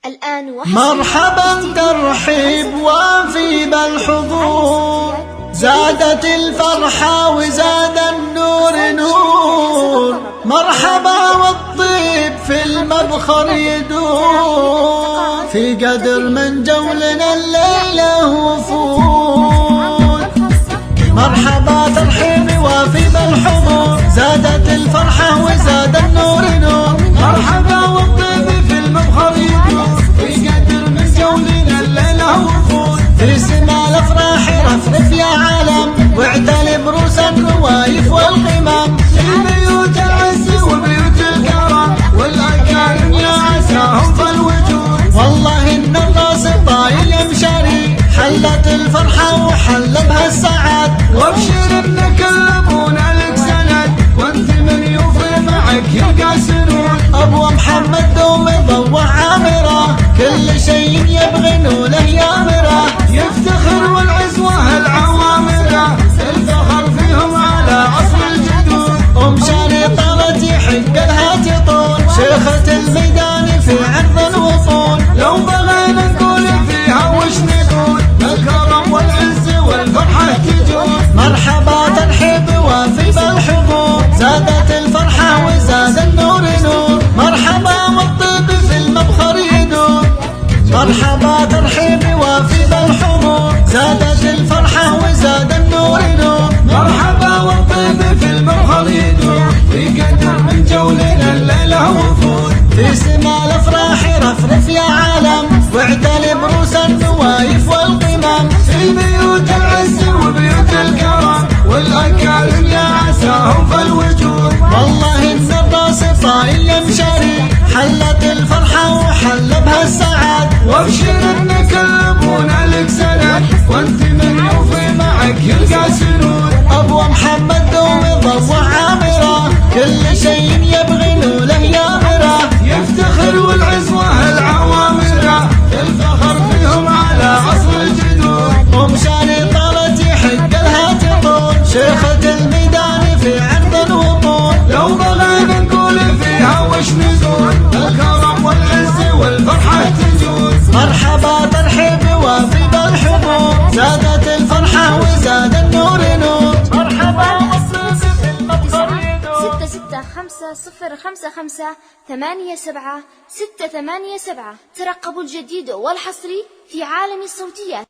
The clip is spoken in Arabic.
الآن مرحبا ترحيب وافي بالحضور، زادت الفرحة وزاد النور نور. مرحبا والطيب في المبخر يدور، في قدر من جولنا الليلة وفود. مرحبا ترحيب وافي بالحضور، زادت الفرحة وزاد النور نور. مرحبا والطيب في المبخر يدور، في قدر من جولنا الليلة وفود. في سما الافراح رفرف يا عالم، واعتل بروس الروايف والقمم. البيوت العز وبيوت الكرم، والاكارم يا عساهم فالوجود. والله ان الراس طايل يمشري، حلت الفرحة وحل بها السعاد. وابشر ان كل ابونا لك سند، وانت من يوفي معك يلقى سنود. ابو محمد دوم ضوع عامره، كل شيء يبغي نوله يامره. يفتخر والعزوه العوامره، الفخر فيهم على عصر الجدود. شاني طالت يحق لها تطول، شيخة الميدان في عرض الوصول. لو بغينا نقول فيها وش نقول، الكرم والعز والفرحة تجود. مرحبا ترحيب وافي بالحضور، زادت الفرحة وزاد النور نور. مرحبا والطيب في المبخر يدور، مرحبا ترحيب وافي بالحضور، زادت الفرحة وزاد النور نور. مرحبا والطيب في المبخر يدور، في قدر من جولنا الليلة وفود. في سما الافراح رفرف يا عالم، واعتل بروس النوايف والقمم. في بيوت العز وبيوت الكرم، والاكارم يا عساهم فالوجود. والله ان الراس طايل يمشري، حلت الفرحة وحل بها السعاد. وابشر ان كل ابونا لك سند، وانت من يوفي معك يلقى سنود. ابو محمد دوم ضوع عامره، كل شيء يبغي نوله يامره. يفتخر والعزوه العوامره، الفخر فيهم على عصر الجدود. شاني طالت يحق لها تطول، شيخة الميدان في عرض الوطول. لو بغينا نقول فيها وش نقول، الكرم والعز والفرحة تجود. مرحبا ترحيب وافي بالحضور، زادت الفرحة وزاد النور نور. مرحبا والطيب في المبخر يدور. 66505587 687. ترقبوا الجديد والحصري في عالم الصوتيات.